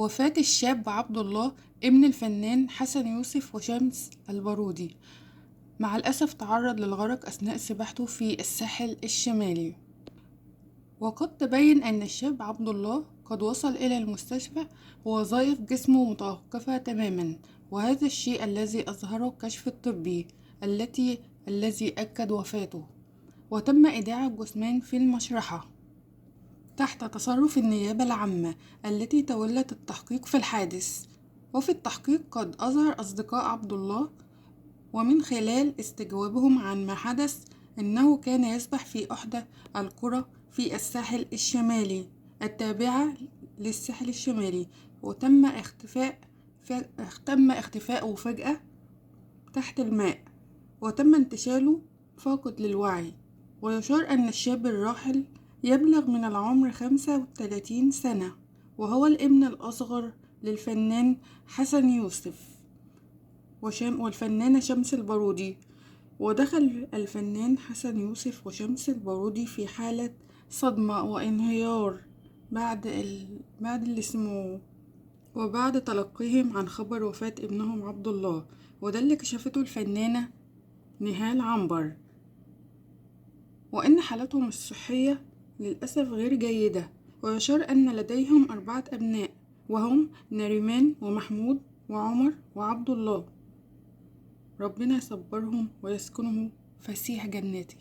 وفاة الشاب عبد الله ابن الفنان حسن يوسف وشمس البارودي. مع الأسف تعرض للغرق أثناء سباحته في الساحل الشمالي. وقد تبين أن الشاب عبد الله قد وصل إلى المستشفى ووظائف جسمه متوقفة تماما، وهذا الشيء الذي أظهره الكشف الطبي الذي أكد وفاته. وتم إيداع الجثمان في المشرحة تحت تصرف النيابة العامة التي تولت التحقيق في الحادث. وفي التحقيق قد أظهر أصدقاء عبد الله ومن خلال استجوابهم عن ما حدث أنه كان يسبح في إحدى القرى في الساحل الشمالي التابعة للساحل الشمالي، وتم اختفاؤه فجأة تحت الماء، وتم انتشاله فاقد للوعي. ويشار أن الشاب الراحل يبلغ من العمر 35 سنة، وهو الابن الأصغر للفنان حسن يوسف والفنانة شمس البارودي. ودخل الفنان حسن يوسف وشمس البارودي في حالة صدمة وانهيار بعد اللي سمعوه، وبعد تلقيهم عن خبر وفاة ابنهم عبد الله، وده اللي كشفته الفنانة نهال عنبر، وإن حالتهم الصحية للأسف غير جيدة. ويشار أن لديهم 4 أبناء، وهم نريمان ومحمود وعمر وعبد الله. ربنا يصبرهم ويسكنهم فسيح جناته.